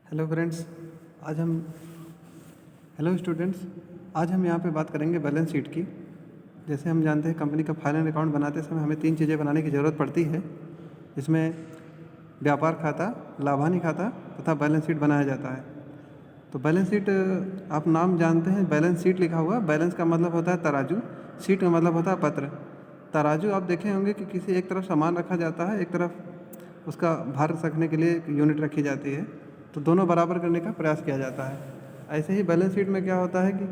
Hello friends आज हम hello students आज हम यहाँ पे बात करेंगे बैलेंस शीट की। जैसे हम जानते हैं कंपनी का फाइनल अकाउंट बनाते समय हमें 3 चीज़ें बनाने की ज़रूरत पड़ती है। इसमें व्यापार खाता, लाभानी खाता तथा बैलेंस शीट बनाया जाता है। तो बैलेंस शीट आप नाम जानते हैं, बैलेंस शीट लिखा हुआ। बैलेंस का मतलब होता है तराजू, शीट का मतलब होता है पत्र। तराजू आप देखे होंगे कि किसी एक तरफ सामान रखा जाता है, एक तरफ उसका भार रखने के लिए एक यूनिट रखी जाती है, तो दोनों बराबर करने का प्रयास किया जाता है। ऐसे ही बैलेंस शीट में क्या होता है कि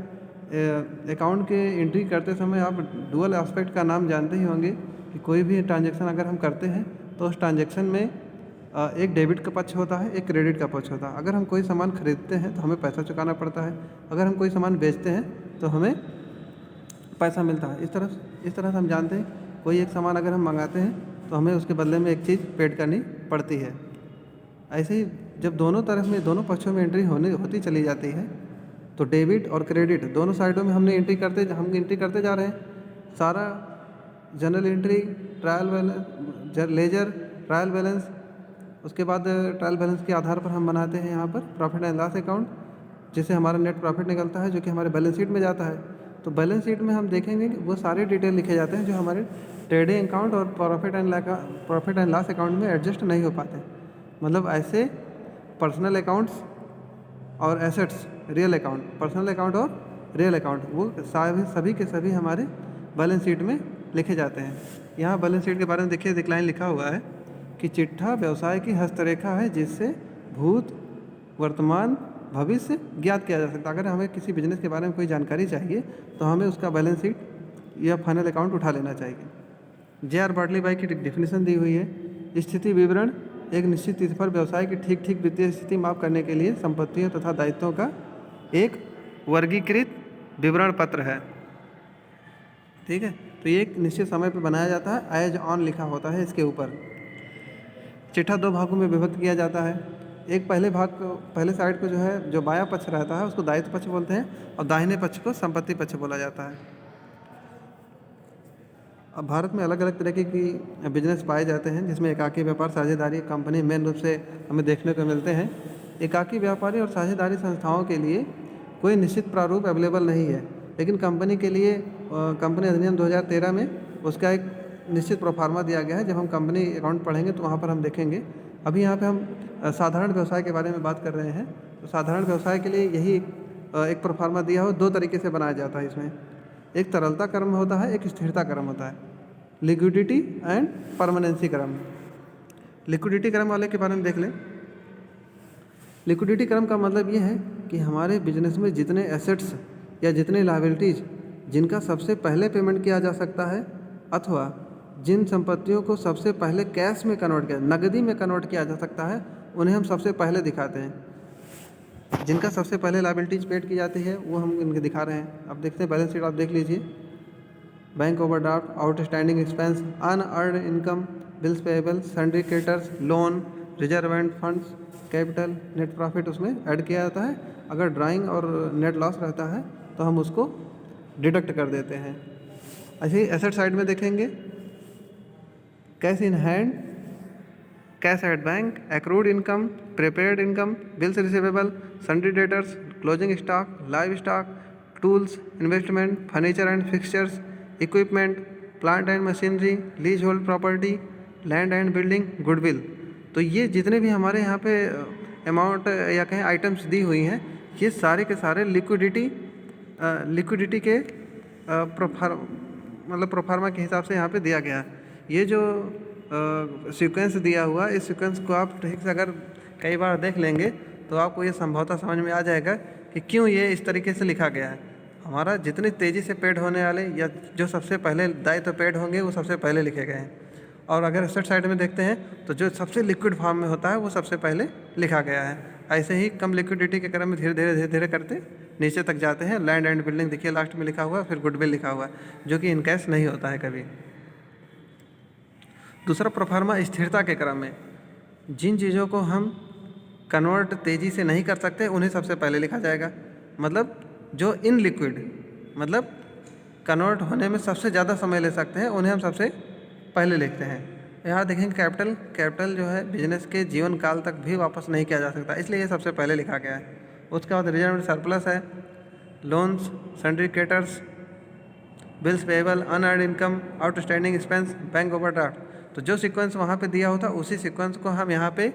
अकाउंट के एंट्री करते समय आप डुअल एस्पेक्ट का नाम जानते ही होंगे कि कोई भी ट्रांजैक्शन अगर हम करते हैं तो उस ट्रांजैक्शन में एक डेबिट का पक्ष होता है, एक क्रेडिट का पक्ष होता है। अगर हम कोई सामान खरीदते हैं तो हमें पैसा चुकाना पड़ता है, अगर हम कोई सामान बेचते हैं तो हमें पैसा मिलता है। इस तरह से हम जानते हैं कोई एक सामान अगर हम मंगाते हैं तो हमें उसके बदले में एक चीज़ पेड करनी पड़ती है। ऐसे ही जब दोनों तरफ में, दोनों पक्षों में एंट्री होती चली जाती है तो डेबिट और क्रेडिट दोनों साइडों में हम एंट्री करते जा रहे हैं। सारा general entry, trial balance, ledger, trial balance, उसके बाद ट्रायल बैलेंस के आधार पर हम बनाते हैं यहाँ पर प्रॉफिट एंड लॉस अकाउंट, जिससे हमारा नेट प्रॉफिट निकलता है जो कि हमारे बैलेंस शीट में जाता है। तो बैलेंस शीट में हम देखेंगे कि वो सारे डिटेल लिखे जाते हैं जो हमारे ट्रेडिंग अकाउंट और प्रॉफिट एंड लॉस अकाउंट में एडजस्ट नहीं हो पाते। मतलब ऐसे पर्सनल अकाउंट्स और assets, real account, personal account और रियल अकाउंट, वो सभी के सभी हमारे बैलेंस शीट में लिखे जाते हैं। यहाँ बैलेंस शीट के बारे में देखिए, एक लाइन लिखा हुआ है कि चिट्ठा व्यवसाय की हस्तरेखा है जिससे भूत, वर्तमान, भविष्य ज्ञात किया जा सकता है। अगर हमें किसी बिजनेस के बारे में कोई जानकारी चाहिए तो हमें उसका बैलेंस शीट या फाइनल अकाउंट उठा लेना चाहिए। जे आर बार्टली बाई की डेफिनेशन दी हुई है, स्थिति विवरण एक निश्चित तिथि पर व्यवसाय की ठीक वित्तीय स्थिति माप करने के लिए संपत्तियों तथा दायित्वों का एक वर्गीकृत विवरण पत्र है। ठीक है, तो ये एक निश्चित समय पर बनाया जाता है, एज ऑन लिखा होता है इसके ऊपर। चिट्ठा 2 भागों में विभक्त किया जाता है। एक पहले साइड को जो बायां पक्ष रहता है उसको दायित्व पक्ष बोलते हैं और दाहिने पक्ष को संपत्ति पक्ष बोला जाता है। अब भारत में अलग अलग तरीके की बिजनेस पाए जाते हैं, जिसमें एकाकी व्यापार, साझेदारी कंपनी मेन रूप से हमें देखने को मिलते हैं। एकाकी व्यापारी और साझेदारी संस्थाओं के लिए कोई निश्चित प्रारूप अवेलेबल नहीं है, लेकिन कंपनी के लिए कंपनी अधिनियम 2013 में उसका एक निश्चित प्रोफार्मा दिया गया है। जब हम कंपनी अकाउंट पढ़ेंगे तो वहाँ पर हम देखेंगे। अभी यहाँ पे हम साधारण व्यवसाय के बारे में बात कर रहे हैं, तो साधारण व्यवसाय के लिए यही एक प्रोफार्मा दिया हो। 2 तरीके से बनाया जाता है इसमें, एक तरलता क्रम होता है, एक स्थिरता क्रम होता है, लिक्विडिटी एंड परमानेंसी क्रम। लिक्विडिटी क्रम वाले के बारे में देख लें। लिक्विडिटी क्रम का मतलब ये है कि हमारे बिजनेस में जितने एसेट्स या जितने लायबिलिटीज़ जिनका सबसे पहले पेमेंट किया जा सकता है, अथवा जिन संपत्तियों को सबसे पहले कैश में नगदी में कन्वर्ट किया जा सकता है, उन्हें हम सबसे पहले दिखाते हैं। जिनका सबसे पहले लायबिलिटीज पेड की जाती है वो हम इनके दिखा रहे हैं। अब देखते हैं बैलेंस शीट, आप देख लीजिए। Bank overdraft, outstanding expense, unearned income, bills payable, sundry creditors, loan, reserve end funds, capital, net profit उसमें ऐड किया जाता है। अगर ड्राइंग और नेट लॉस रहता है तो हम उसको डिडक्ट कर देते हैं। ऐसे ही एसेट साइड में देखेंगे, cash in hand, cash at bank, accrued income, prepaid income, bills receivable, sundry debtors, closing stock, live stock, tools, investment, furniture and fixtures, equipment, plant and machinery, lease hold property, land and building, goodwill. तो ये जितने भी हमारे यहाँ पे amount या कहें items दी हुई हैं, ये सारे के सारे लिक्विडिटी के प्रोफार्मा के हिसाब से यहाँ पे दिया गया है। ये जो सीक्वेंस दिया हुआ, इस सीक्वेंस को आप ठीक से अगर कई बार देख लेंगे तो आपको ये संभवतः समझ में आ जाएगा कि क्यों ये इस तरीके से लिखा गया है। हमारा जितनी तेज़ी से पेड होने वाले या जो सबसे पहले दायित्व पेड होंगे वो सबसे पहले लिखे गए हैं, और अगर एसेट साइड में देखते हैं तो जो सबसे लिक्विड फॉर्म में होता है वो सबसे पहले लिखा गया है। ऐसे ही कम लिक्विडिटी के क्रम में धीरे धीरे करते नीचे तक जाते हैं। लैंड एंड बिल्डिंग देखिए लास्ट में लिखा हुआ है, फिर गुडविल लिखा हुआ है, जो कि इनकैश नहीं होता है कभी। दूसरा प्रोफार्मा स्थिरता के क्रम में, जिन चीज़ों को हम कन्वर्ट तेज़ी से नहीं कर सकते उन्हें सबसे पहले लिखा जाएगा। मतलब जो इन लिक्विड, मतलब कन्वर्ट होने में सबसे ज़्यादा समय ले सकते हैं, उन्हें हम सबसे पहले लिखते हैं। यहाँ देखेंगे कैपिटल जो है बिजनेस के जीवन काल तक भी वापस नहीं किया जा सकता, इसलिए ये सबसे पहले लिखा गया है। उसके बाद रिजर्व सरप्लस है, loans, sundry creditors, bills payable, unearned income, outstanding expense, bank overdraft. तो जो सीक्वेंस वहाँ पे दिया होता उसी सीक्वेंस को हम यहाँ पे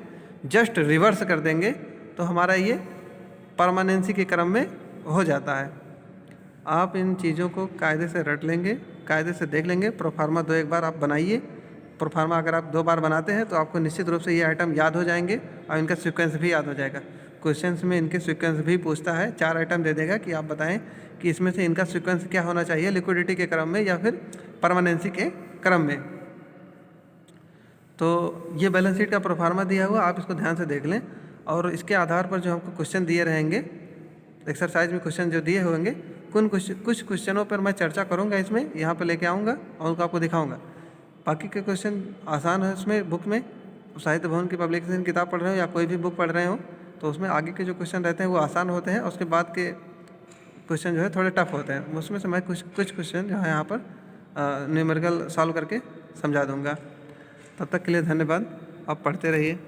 जस्ट रिवर्स कर देंगे तो हमारा ये परमानेंसी के क्रम में हो जाता है। आप इन चीज़ों को कायदे से रट लेंगे, कायदे से देख लेंगे। प्रोफार्मा 2 एक बार आप बनाइए। प्रोफार्मा अगर आप 2 बार बनाते हैं तो आपको निश्चित रूप से ये आइटम याद हो जाएंगे और इनका सीक्वेंस भी याद हो जाएगा। क्वेश्चंस में इनके सीक्वेंस भी पूछता है, 4 आइटम दे देगा कि आप बताएं कि इसमें से इनका सीक्वेंस क्या होना चाहिए, लिक्विडिटी के क्रम में या फिर परमानेंसी के क्रम में। तो ये बैलेंस शीट का प्रोफार्मा दिया हुआ, आप इसको ध्यान से देख लें और इसके आधार पर जो हमको क्वेश्चन दिए रहेंगे, एक्सरसाइज में क्वेश्चन जो दिए होंगे, कुछ क्वेश्चनों पर मैं चर्चा करूँगा, इसमें यहाँ पर लेके आऊँगा और उनको आपको दिखाऊँगा। बाकी के क्वेश्चन आसान है उसमें बुक में, साहित्य भवन की पब्लिकेशन किताब पढ़ रहे हो या कोई भी बुक पढ़ रहे हो तो उसमें आगे के जो क्वेश्चन रहते हैं वो आसान होते हैं, उसके बाद के क्वेश्चन जो है थोड़े टफ होते हैं। उसमें से मैं कुछ क्वेश्चन जो है यहाँ पर न्यूमेरिकल सॉल्व करके समझा दूँगा। तब तक के लिए धन्यवाद, आप पढ़ते रहिए।